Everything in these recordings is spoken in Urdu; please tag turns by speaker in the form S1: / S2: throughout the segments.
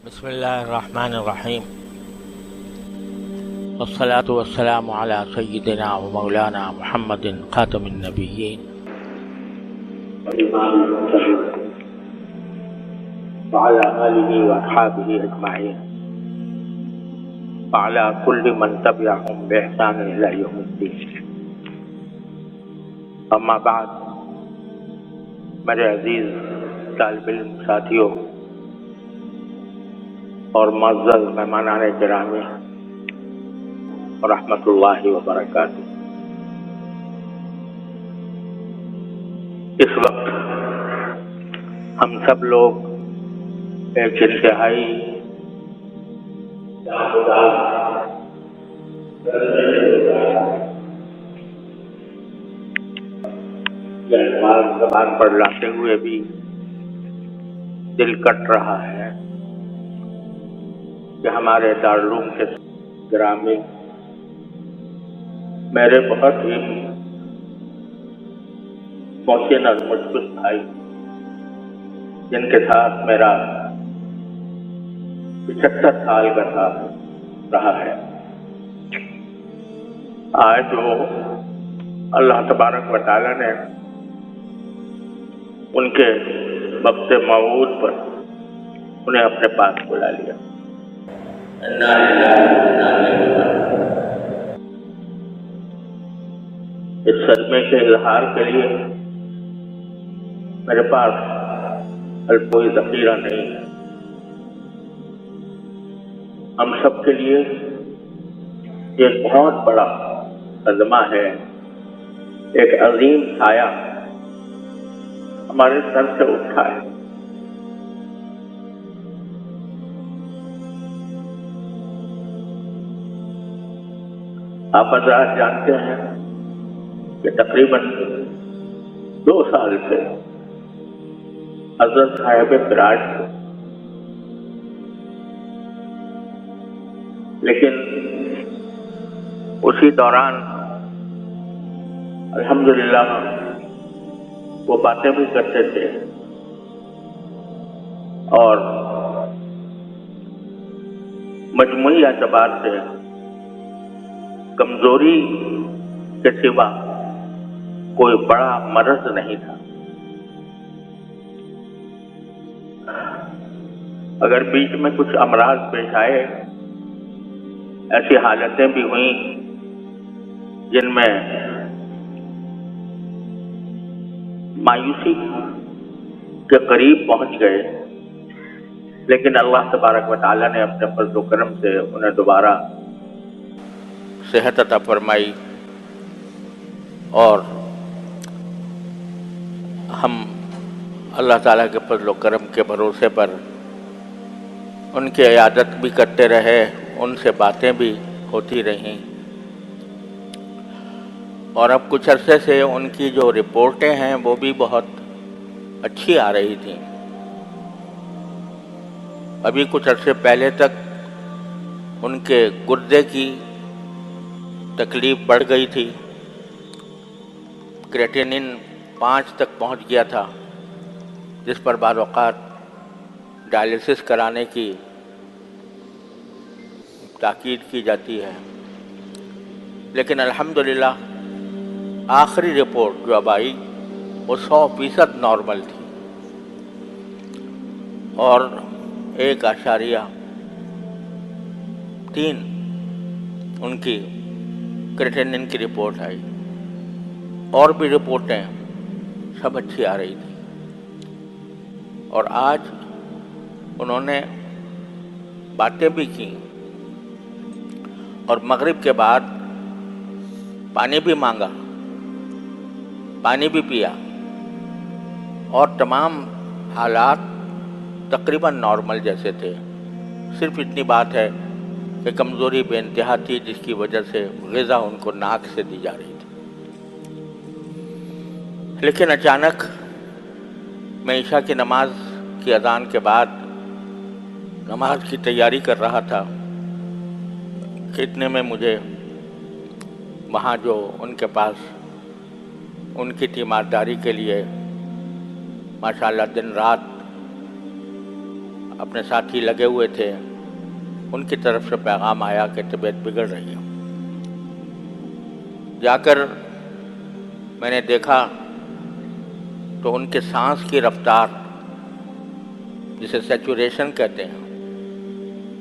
S1: بسم الله الرحمن الرحيم، والصلاة والسلام على سيدنا ومولانا محمد خاتم النبيين
S2: والإمام المرسلين وعلى آله وأصحابه أجمعين وعلى كل من تبعهم بإحسان إلى يوم الدين. أما بعد، میرے عزیز طالب علم ساتھیوں اور معزز مہمانان گرامی رحمۃ اللہ وبرکاتہ، اس وقت ہم سب لوگ ایک انتہائی زبان پر لاتے ہوئے بھی دل کٹ رہا ہے کہ ہمارے دارالعلوم کے گرامی میرے بہت ہی محسن اور مشفق بھائی، جن کے ساتھ میرا 75 سال کا ساتھ رہا ہے، آج وہ اللہ تبارک و تعالیٰ نے ان کے وقت موعود پر انہیں اپنے پاس بلا لیا۔ اس صدمے کے اظہار کے لیے میرے پاس کوئی ذخیرہ نہیں ہے۔ ہم سب کے لیے یہ بہت بڑا صدمہ ہے، ایک عظیم سایہ ہمارے سر سے اٹھا ہے۔ آپ حضرات جانتے ہیں کہ تقریباً 2 سال سے حضرت صاحب فراج تھے، لیکن اسی دوران الحمدللہ وہ باتیں بھی کرتے تھے اور مجموعی اعتبار سے کمزوری کے سوا کوئی بڑا مرض نہیں تھا۔ اگر بیچ میں کچھ امراض پیش آئے، ایسی حالتیں بھی ہوئیں جن میں مایوسی کے قریب پہنچ گئے، لیکن اللہ تبارک و تعالیٰ نے اپنے فضل و کرم سے انہیں دوبارہ صحت عطا فرمائی، اور ہم اللہ تعالیٰ کے فضل و کرم کے بھروسے پر ان کی عیادت بھی کرتے رہے، ان سے باتیں بھی ہوتی رہیں، اور اب کچھ عرصے سے ان کی جو رپورٹیں ہیں وہ بھی بہت اچھی آ رہی تھیں۔ ابھی کچھ عرصے پہلے تک ان کے گردے کی تکلیف بڑھ گئی تھی، کریٹینن 5 تک پہنچ گیا تھا، جس پر بعض اوقات ڈائلیسس کرانے کی تاکید کی جاتی ہے، لیکن الحمدللہ آخری رپورٹ جو اب آئی وہ 100% نارمل تھی، اور 1.3 ان کی کریٹینن کی رپورٹ آئی، اور بھی رپورٹیں سب اچھی آ رہی تھی۔ اور آج انہوں نے باتیں بھی کی، اور مغرب کے بعد پانی بھی مانگا، پانی بھی پیا، اور تمام حالات تقریباً نارمل جیسے تھے۔ صرف اتنی بات ہے کہ کمزوری بے انتہا تھی، جس کی وجہ سے غذا ان کو ناک سے دی جا رہی تھی۔ لیکن اچانک میں عشاء کی نماز کی اذان کے بعد نماز کی تیاری کر رہا تھا کہ اتنے میں مجھے وہاں جو ان کے پاس ان کی تیمارداری کے لیے ماشاءاللہ دن رات اپنے ساتھی لگے ہوئے تھے، ان کی طرف سے پیغام آیا کہ طبیعت بگڑ رہی ہے۔ جا کر میں نے دیکھا تو ان کے سانس کی رفتار، جسے سیچوریشن کہتے ہیں،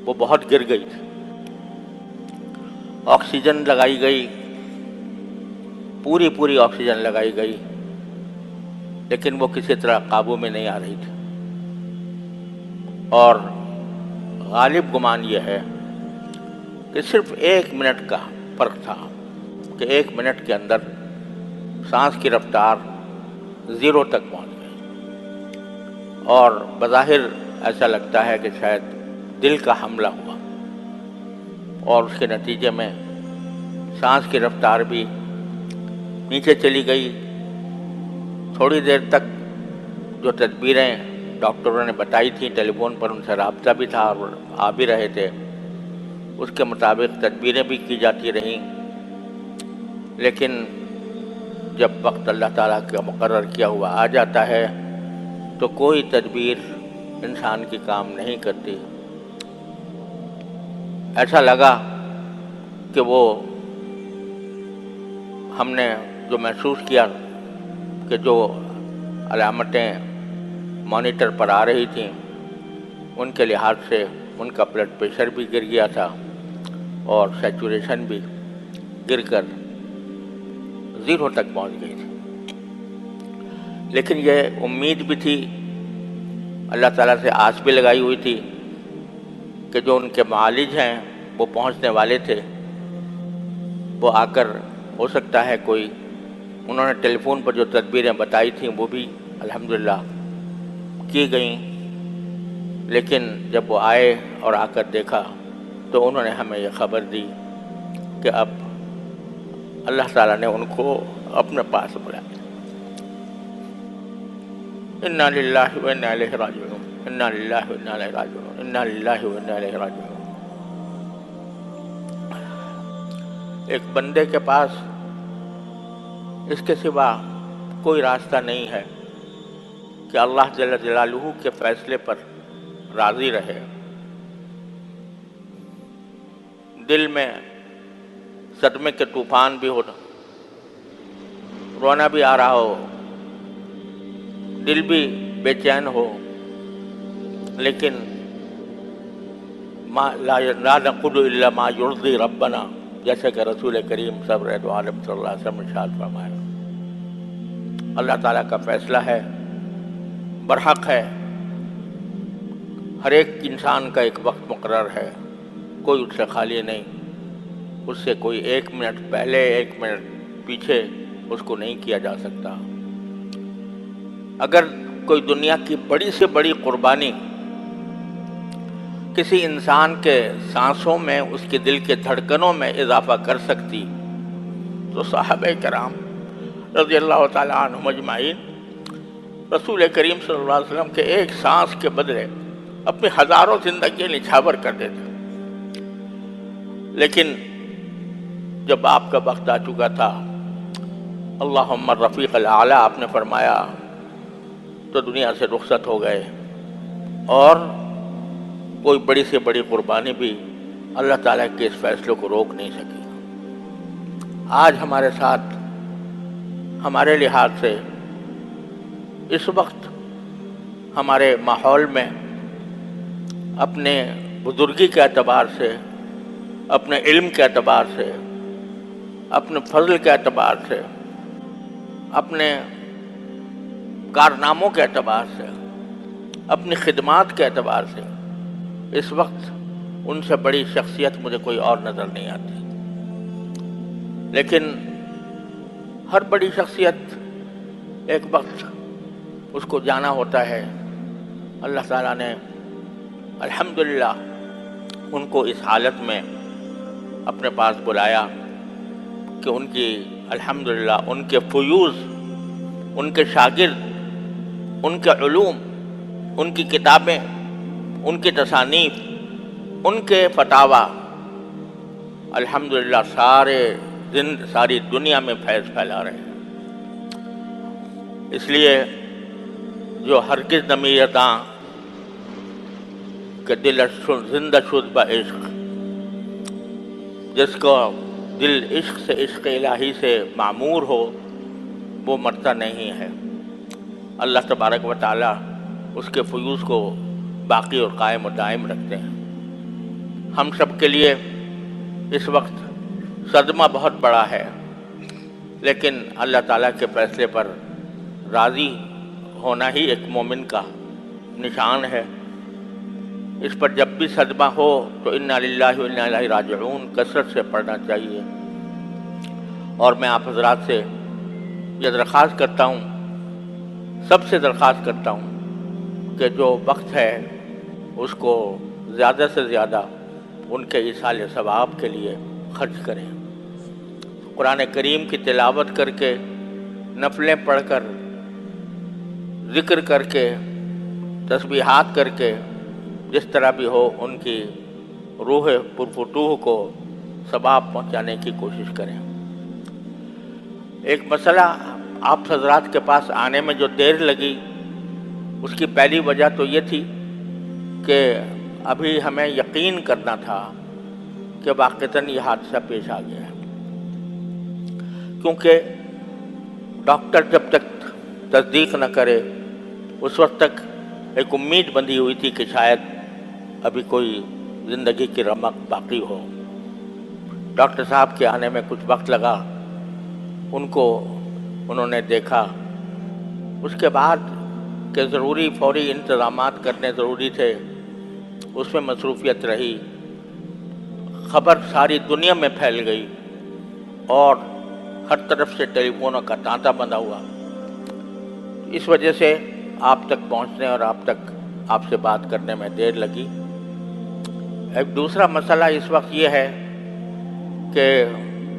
S2: وہ بہت گر گئی تھی۔ آکسیجن لگائی گئی، پوری آکسیجن لگائی گئی، لیکن وہ کسی طرح قابو میں نہیں آ رہی تھی۔ اور غالب گمان یہ ہے کہ صرف 1 منٹ کا فرق تھا کہ 1 منٹ کے اندر سانس کی رفتار 0 تک پہنچ گئی، اور بظاہر ایسا لگتا ہے کہ شاید دل کا حملہ ہوا، اور اس کے نتیجے میں سانس کی رفتار بھی نیچے چلی گئی۔ تھوڑی دیر تک جو تدبیریں ڈاکٹروں نے بتائی تھیں، ٹیلی فون پر ان سے رابطہ بھی تھا اور آ بھی رہے تھے، اس کے مطابق تدبیریں بھی کی جاتی رہیں، لیکن جب وقت اللہ تعالیٰ کا مقرر کیا ہوا آ جاتا ہے تو کوئی تدبیر انسان کی کام نہیں کرتی۔ ایسا لگا کہ وہ ہم نے جو محسوس کیا کہ جو علامتیں مانیٹر پر آ رہی تھیں، ان کے لحاظ سے ان کا بلڈ پریشر بھی گر گیا تھا اور سیچوریشن بھی گر کر 0 تک پہنچ گئی تھی۔ لیکن یہ امید بھی تھی، اللہ تعالیٰ سے آس بھی لگائی ہوئی تھی کہ جو ان کے معالج ہیں وہ پہنچنے والے تھے، وہ آ کر ہو سکتا ہے کوئی، انہوں نے ٹیلی فون پر جو تدبیریں بتائی تھیں وہ بھی الحمدللہ کی گئیں، لیکن جب وہ آئے اور آ کر دیکھا تو انہوں نے ہمیں یہ خبر دی کہ اب اللہ تعالیٰ نے ان کو اپنے پاس بلایا۔ انا للہ و انا الیہ راجعون، انا للہ و انا الیہ راجعون، انا للہ و انا الیہ راجعون۔ ایک بندے کے پاس اس کے سوا کوئی راستہ نہیں ہے کہ اللہ جل جلالہ کے فیصلے پر راضی رہے۔ دل میں صدمے کے طوفان بھی ہو، رونا بھی آ رہا ہو، دل بھی بے چین ہو، لیکن لا نقول الا ما یرضی ربنا، جیسے کہ رسول کریم سرور دو عالم صلی اللہ علیہ وسلم نے ارشاد فرمایا، اللہ تعالیٰ کا فیصلہ ہے، برحق ہے، ہر ایک انسان کا ایک وقت مقرر ہے، کوئی اس سے خالی نہیں، اس سے کوئی 1 منٹ پہلے 1 منٹ پیچھے اس کو نہیں کیا جا سکتا۔ اگر کوئی دنیا کی بڑی سے بڑی قربانی کسی انسان کے سانسوں میں، اس کے دل کے دھڑکنوں میں اضافہ کر سکتی تو صحابہ کرام رضی اللہ تعالیٰ عنہم اجمعین رسول کریم صلی اللہ علیہ وسلم کے ایک سانس کے بدلے اپنی ہزاروں زندگیاں نچھاور کر دیتے۔ لیکن جب آپ کا وقت آ چکا تھا، اللہم الرفیق الاعلیٰ آپ نے فرمایا، تو دنیا سے رخصت ہو گئے، اور کوئی بڑی سے بڑی قربانی بھی اللہ تعالیٰ کے اس فیصلے کو روک نہیں سکی۔ آج ہمارے ساتھ، ہمارے لحاظ سے اس وقت ہمارے ماحول میں اپنے بزرگی کے اعتبار سے، اپنے علم کے اعتبار سے، اپنے فضل کے اعتبار سے، اپنے کارناموں کے اعتبار سے، اپنی خدمات کے اعتبار سے، اس وقت ان سے بڑی شخصیت مجھے کوئی اور نظر نہیں آتی۔ لیکن ہر بڑی شخصیت ایک وقت اس کو جانا ہوتا ہے۔ اللہ تعالیٰ نے الحمدللہ ان کو اس حالت میں اپنے پاس بلایا کہ ان کی الحمدللہ ان کے فیوض، ان کے شاگرد، ان کے علوم، ان کی کتابیں، ان کی تصانیف، ان کے فتاوی الحمدللہ ساری دنیا میں فیض پھیلا رہے ہیں۔ اس لیے جو ہرگز نمیرتاں کہ دل زندہ شد با عشق، جس کو دل عشق سے، عشق الہی سے معمور ہو، وہ مرتا نہیں ہے۔ اللہ تبارک و تعالیٰ اس کے فیوز کو باقی اور قائم و دائم رکھتے ہیں۔ ہم سب کے لیے اس وقت صدمہ بہت بڑا ہے، لیکن اللہ تعالیٰ کے فیصلے پر راضی ہونا ہی ایک مومن کا نشان ہے۔ اس پر جب بھی صدمہ ہو تو انا للہ و انا الیہ راجعون کثرت سے پڑھنا چاہیے۔ اور میں آپ حضرات سے یہ درخواست کرتا ہوں، سب سے درخواست کرتا ہوں کہ جو وقت ہے اس کو زیادہ سے زیادہ ان کے ایصال ثواب کے لیے خرچ کریں۔ قرآن کریم کی تلاوت کر کے، نفلیں پڑھ کر، ذکر کر کے، تسبیحات کر کے، جس طرح بھی ہو ان کی روح پرفتوح کو ثواب پہنچانے کی کوشش کریں۔ ایک مسئلہ آپ حضرات کے پاس آنے میں جو دیر لگی، اس کی پہلی وجہ تو یہ تھی کہ ابھی ہمیں یقین کرنا تھا کہ واقعتاً یہ حادثہ پیش آ گیا ہے، کیونکہ ڈاکٹر جب تک تصدیق نہ کرے اس وقت تک ایک امید بندھی ہوئی تھی کہ شاید ابھی کوئی زندگی کی رمق باقی ہو۔ ڈاکٹر صاحب کے آنے میں کچھ وقت لگا، انہوں نے دیکھا، اس کے بعد کہ ضروری فوری انتظامات کرنے ضروری تھے، اس میں مصروفیت رہی، خبر ساری دنیا میں پھیل گئی اور ہر طرف سے ٹیلی فونوں کا تانتا بندھا ہوا۔ اس وجہ سے آپ تک پہنچنے اور آپ سے بات کرنے میں دیر لگی۔ ایک دوسرا مسئلہ اس وقت یہ ہے کہ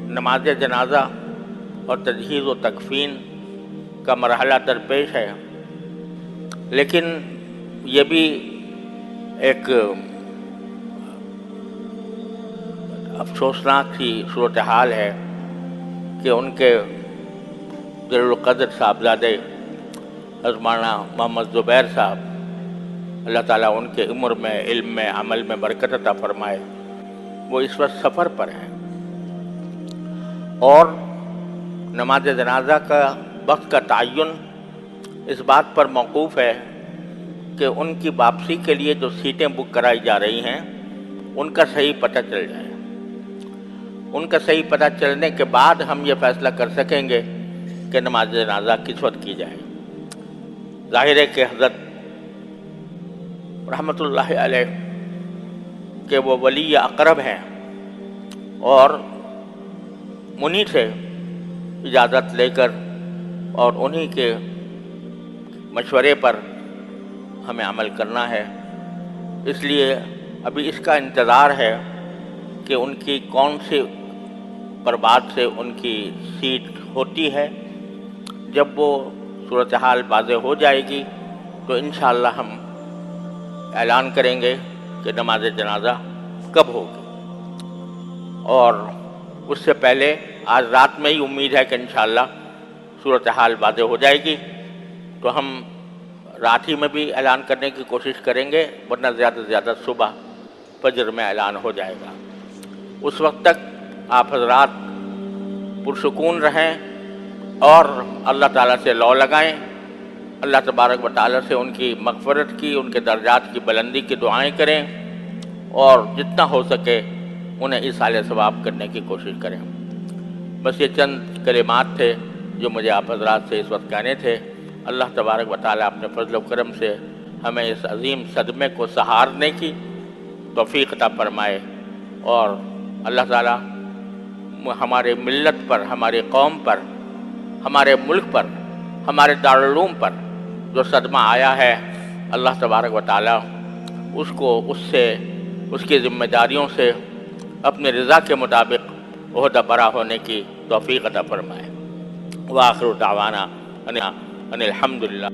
S2: نماز جنازہ اور تجہیز و تکفین کا مرحلہ درپیش ہے، لیکن یہ بھی ایک افسوسناک سی صورتحال ہے کہ ان کے جلیل القدر صاحبزادے حضرت مولانا محمد زبیر صاحب، اللہ تعالیٰ ان کے عمر میں، علم میں، عمل میں برکت عطا فرمائے، وہ اس وقت سفر پر ہیں، اور نماز جنازہ کا وقت کا تعین اس بات پر موقوف ہے کہ ان کی واپسی کے لیے جو سیٹیں بک کرائی جا رہی ہیں ان کا صحیح پتہ چل جائے۔ ان کا صحیح پتہ چلنے کے بعد ہم یہ فیصلہ کر سکیں گے کہ نماز جنازہ کس وقت کی جائے۔ ظاہر ہے کہ حضرت رحمۃ اللہ علیہ کہ وہ ولی اقرب ہیں، اور انہی سے اجازت لے کر اور انہی کے مشورے پر ہمیں عمل کرنا ہے۔ اس لیے ابھی اس کا انتظار ہے کہ ان کی کون سی پربات سے ان کی سیٹ ہوتی ہے۔ جب وہ صورتحال واضح ہو جائے گی تو انشاءاللہ ہم اعلان کریں گے کہ نماز جنازہ کب ہوگی، اور اس سے پہلے آج رات میں ہی امید ہے کہ انشاءاللہ صورتحال واضح ہو جائے گی، تو ہم رات ہی میں بھی اعلان کرنے کی کوشش کریں گے، ورنہ زیادہ سے زیادہ صبح فجر میں اعلان ہو جائے گا۔ اس وقت تک آپ حضرات پرسکون رہیں اور اللہ تعالیٰ سے لو لگائیں، اللہ تبارک و تعالیٰ سے ان کی مغفرت کی، ان کے درجات کی بلندی کی دعائیں کریں، اور جتنا ہو سکے انہیں ایصال ثواب کرنے کی کوشش کریں۔ بس یہ چند کلمات تھے جو مجھے آپ حضرات سے اس وقت کہنے تھے۔ اللہ تبارک و تعالیٰ اپنے فضل و کرم سے ہمیں اس عظیم صدمے کو سہارنے کی توفیق عطا فرمائے، اور اللہ تعالیٰ ہمارے ملت پر، ہماری قوم پر، ہمارے ملک پر، ہمارے دارالعلوم پر جو صدمہ آیا ہے، اللہ تبارک و تعالیٰ اس کی ذمہ داریوں سے اپنے رضا کے مطابق عہدہ برا ہونے کی توفیق عطا فرمائے۔ وآخر دعوانا ان الحمدللہ۔